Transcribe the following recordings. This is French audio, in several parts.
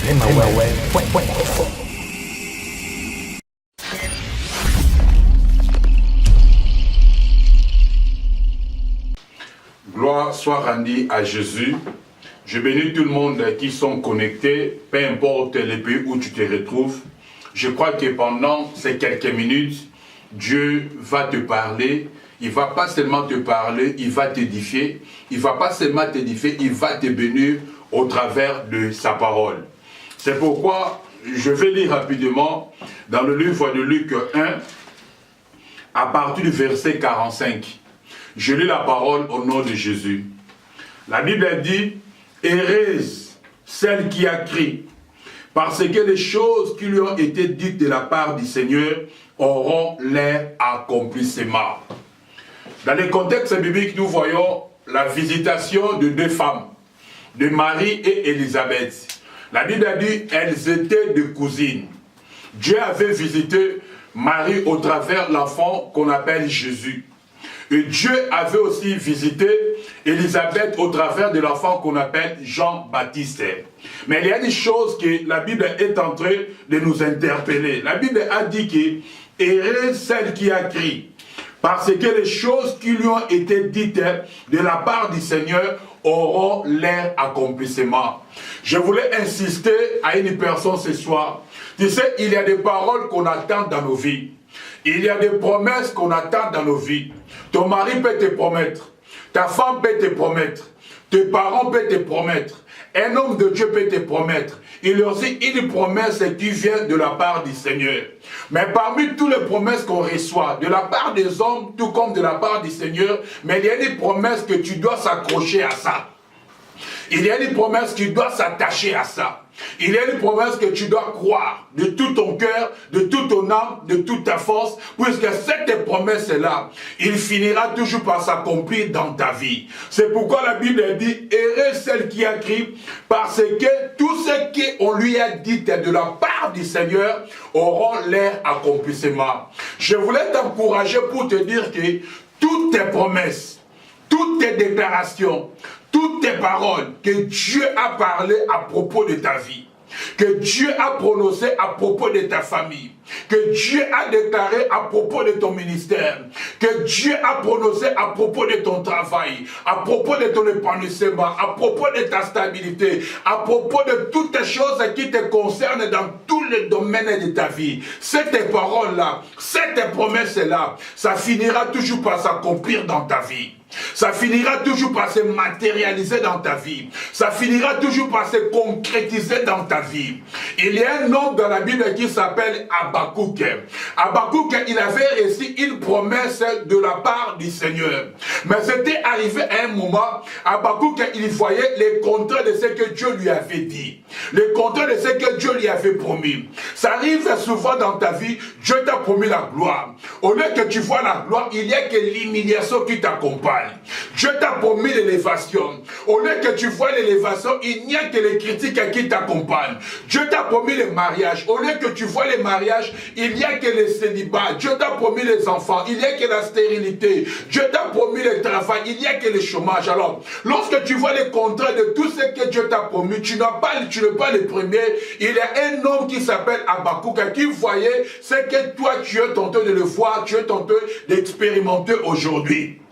remaweb.info. Gloire soit rendue à Jésus. Je bénis tout le monde qui sont connectés, peu importe le pays où tu te retrouves. Je crois que pendant ces quelques minutes, Dieu va te parler. Il ne va pas seulement te parler, il va t'édifier. Il ne va pas seulement t'édifier, il va te bénir au travers de sa parole. C'est pourquoi je vais lire rapidement dans le livre de Luc 1, à partir du verset 45. Je lis la parole au nom de Jésus. La Bible dit, « Heureuse celle qui a crié, parce que les choses qui lui ont été dites de la part du Seigneur auront leur accomplissement. » Dans le contexte biblique, nous voyons la visitation de deux femmes, de Marie et Élisabeth. La Bible a dit, elles étaient deux cousines. Dieu avait visité Marie au travers l'enfant qu'on appelle Jésus. Et Dieu avait aussi visité Élisabeth au travers de l'enfant qu'on appelle Jean-Baptiste. Mais il y a des choses que la Bible est en train de nous interpeller. La Bible a dit que heureuse celle qui a crié, parce que les choses qui lui ont été dites de la part du Seigneur auront leur accomplissement. Je voulais insister à une personne ce soir. Tu sais, il y a des paroles qu'on attend dans nos vies. Il y a des promesses qu'on attend dans nos vies. Ton mari peut te promettre. Ta femme peut te promettre. Tes parents peuvent te promettre. Un homme de Dieu peut te promettre. Il y a aussi une promesse qui vient de la part du Seigneur. Mais parmi toutes les promesses qu'on reçoit, de la part des hommes, tout comme de la part du Seigneur, mais il y a des promesses que tu dois s'accrocher à ça. Il y a des promesses qui doivent s'attacher à ça. Il y a une promesse que tu dois croire de tout ton cœur, de toute ton âme, de toute ta force, puisque cette promesse-là, il finira toujours par s'accomplir dans ta vie. C'est pourquoi la Bible dit, heureuse celle qui a crié, parce que tout ce qu'on lui a dit de la part du Seigneur auront leur accomplissement. Je voulais t'encourager pour te dire que toutes tes promesses, toutes tes déclarations, toutes tes paroles que Dieu a parlé à propos de ta vie, que Dieu a prononcé à propos de ta famille, que Dieu a déclaré à propos de ton ministère, que Dieu a prononcé à propos de ton travail, à propos de ton épanouissement, à propos de ta stabilité, à propos de toutes les choses qui te concernent dans tous les domaines de ta vie. Cette parole-là, cette promesse-là, ça finira toujours par s'accomplir dans ta vie. Ça finira toujours par se matérialiser dans ta vie. Ça finira toujours par se concrétiser dans ta vie. Il y a un homme dans la Bible qui s'appelle Habakkuk. Habakkuk, il avait reçu une promesse de la part du Seigneur. Mais c'était arrivé à un moment, Habakkuk, il voyait les contraires de ce que Dieu lui avait dit. Les contraires de ce que Dieu lui avait promis. Ça arrive souvent dans ta vie, Dieu t'a promis la gloire. Au lieu que tu vois la gloire, il y a que l'humiliation qui t'accompagne. Dieu t'a promis l'élévation. Au lieu que tu vois l'élévation, il n'y a que les critiques qui t'accompagnent. Dieu t'a promis le mariage. Au lieu que tu vois les mariages, il n'y a que les célibats. Dieu t'a promis les enfants. Il n'y a que la stérilité. Dieu t'a promis le travail. Il n'y a que le chômage. Alors, lorsque tu vois les contrats de tout ce que Dieu t'a promis, tu n'es pas le premier. Il y a un homme qui s'appelle Habakkuk qui voyait ce que toi tu es tenté de le voir, tu es tenté d'expérimenter aujourd'hui.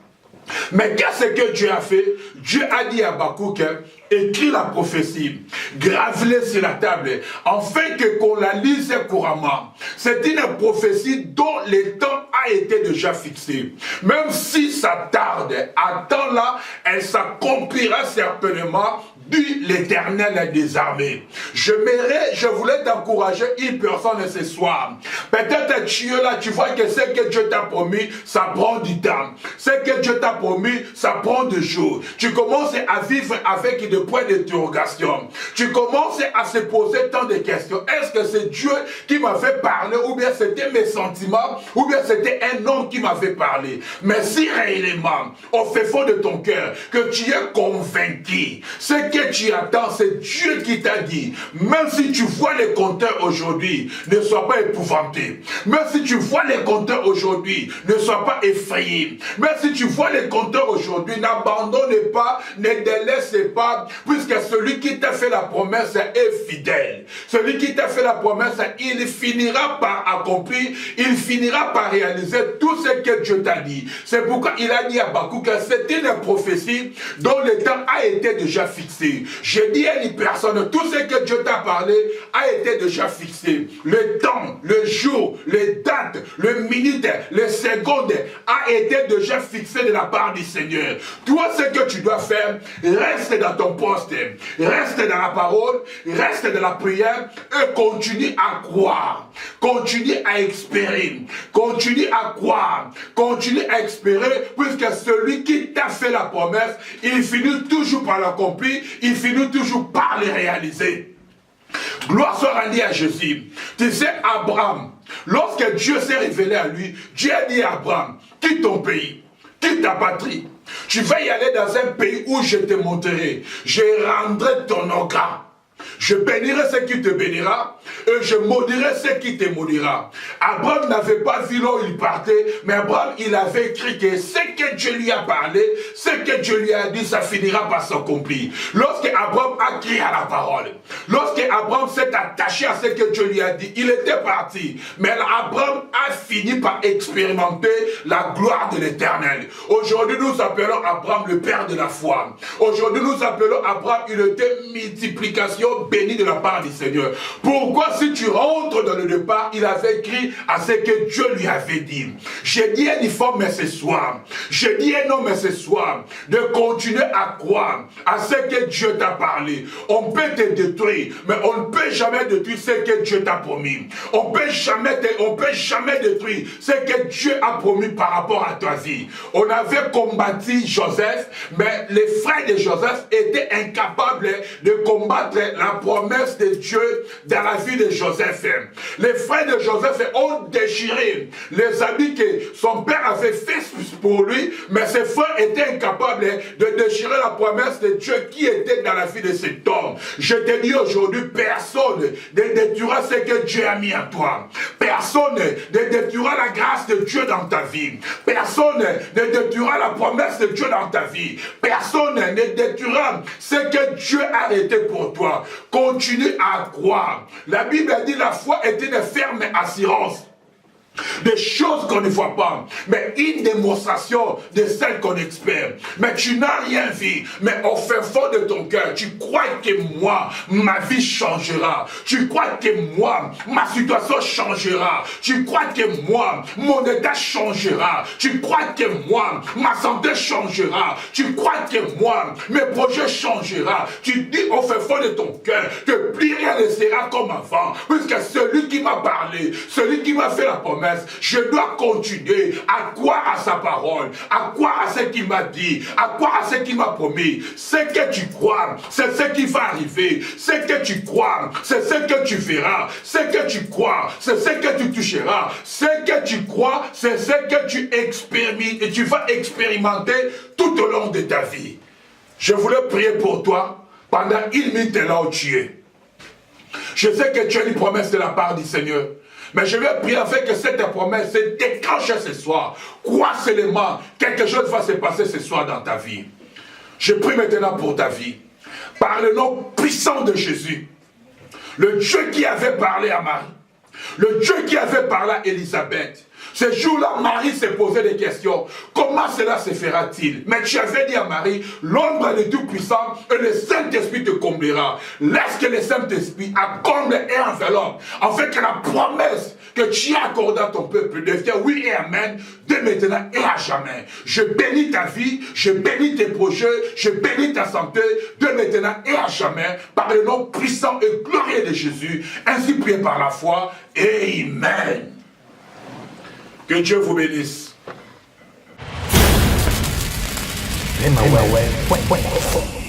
Mais qu'est-ce que Dieu a fait? Dieu a dit à Habakkuk, écris la prophétie, grave-la sur la table, afin qu'on la lise couramment. C'est une prophétie dont le temps a été déjà fixé. Même si ça tarde, attends-la, elle s'accomplira certainement, dit l'Éternel des armées. Je voulais t'encourager une personne ce soir. Peut-être tu es là, tu vois que ce que Dieu t'a promis, ça prend du temps. Ce que Dieu t'a promis, ça prend des jours. Tu commences à vivre avec des points d'interrogation. Tu commences à se poser tant de questions. Est-ce que c'est Dieu qui m'a fait parler, ou bien c'était mes sentiments, ou bien c'était un homme qui m'a fait parler? Mais si réellement, au fait fond de ton cœur, que tu es convaincu, ce que tu attends, c'est Dieu qui t'a dit. Même si tu vois les compteurs aujourd'hui, ne sois pas épouvanté. Même si tu vois les compteurs aujourd'hui, ne sois pas effrayé. Même si tu vois les compteurs aujourd'hui, n'abandonne pas, ne délaisse pas, puisque celui qui t'a fait la promesse est fidèle. Celui qui t'a fait la promesse, il finira par accomplir, il finira par réaliser tout ce que Dieu t'a dit. C'est pourquoi il a dit à Habakkuk que c'était une prophétie dont le temps a été déjà fixé. Je dis à une personne, tout ce que Dieu t'a parlé a été déjà fixé. Le temps, le jour, les dates, le minute, les secondes a été déjà fixé de la part du Seigneur. Toi, ce que tu dois faire, reste dans ton poste, reste dans la parole, reste dans la prière et continue à croire, continue à espérer, continue à croire, continue à espérer, puisque celui qui t'a fait la promesse, il finit toujours par l'accomplir, il finit toujours par les réaliser. Gloire soit rendue à Jésus. Tu sais, Abraham, lorsque Dieu s'est révélé à lui, Dieu a dit à Abraham, quitte ton pays, quitte ta patrie. Tu vas y aller dans un pays où je te montrerai. Je rendrai ton organe. Je bénirai ce qui te bénira et je maudirai ce qui te maudira. Abraham n'avait pas vu là où il partait, mais Abraham, il avait écrit que ce que Dieu lui a parlé, ce que Dieu lui a dit, ça finira par s'accomplir. Lorsque Abraham a crié à la parole, lorsque Abraham s'est attaché à ce que Dieu lui a dit, il était parti. Mais Abraham a fini par expérimenter la gloire de l'Éternel. Aujourd'hui, nous appelons Abraham le père de la foi. Aujourd'hui, nous appelons Abraham une multiplication bénie de la part du Seigneur. Pourquoi si tu rentres dans le départ, il avait écrit à ce que Dieu lui avait dit. J'ai dit à une femme, mais ce soir, j'ai dit à un homme, mais ce soir, de continuer à croire à ce que Dieu t'a parlé. On peut te détruire, mais on ne peut jamais détruire ce que Dieu t'a promis. On peut jamais détruire ce que Dieu a promis par rapport à ta vie. On avait combattu Joseph, mais les frères de Joseph étaient incapables de combattre la promesse de Dieu dans la vie de Joseph. Les frères de Joseph ont déchiré les habits que son père avait fait pour lui, mais ses frères étaient incapables de déchirer la promesse de Dieu qui était dans la vie de cet homme. Je te dis aujourd'hui, personne ne détruira ce que Dieu a mis en toi. Personne ne détruira la grâce de Dieu dans ta vie. Personne ne détruira la promesse de Dieu dans ta vie. Personne ne détruira ce que Dieu a arrêté pour toi. Continue à croire. La Bible a dit la foi est une ferme assurance des choses qu'on ne voit pas, mais une démonstration de celles qu'on espère. Mais tu n'as rien vu, mais au fin fond de ton cœur, tu crois que moi, ma vie changera. Tu crois que moi, ma situation changera. Tu crois que moi, mon état changera. Tu crois que moi, ma santé changera. Tu crois que moi, mes projets changera. Tu dis au fin fond de ton cœur que plus rien ne sera comme avant, puisque celui qui m'a parlé, celui qui m'a fait la promesse, je dois continuer à croire à sa parole, à croire à ce qu'il m'a dit, à croire à ce qu'il m'a promis. Ce que tu crois, c'est ce qui va arriver. Ce que tu crois, c'est ce que tu verras. Ce que tu crois, c'est ce que tu toucheras. Ce que tu crois, c'est ce que tu expérimentes et tu vas expérimenter tout au long de ta vie. Je voulais prier pour toi pendant une minute là où tu es. Je sais que tu as une promesse de la part du Seigneur. Mais je vais prier afin que cette promesse se déclenche ce soir. Crois seulement, quelque chose va se passer ce soir dans ta vie. Je prie maintenant pour ta vie. Par le nom puissant de Jésus, le Dieu qui avait parlé à Marie, le Dieu qui avait parlé à Élisabeth, ce jour-là, Marie s'est posé des questions. Comment cela se fera-t-il? Mais tu avais dit à Marie, l'ombre du Tout-Puissant et le Saint-Esprit te comblera. Laisse que le Saint-Esprit comble et enveloppe. En fait, que la promesse que tu as accordée à ton peuple devient oui et amen, de maintenant et à jamais. Je bénis ta vie, je bénis tes projets, je bénis ta santé, de maintenant et à jamais, par le nom puissant et glorieux de Jésus, ainsi prié par la foi. Amen. Que Dieu vous bénisse. Amen.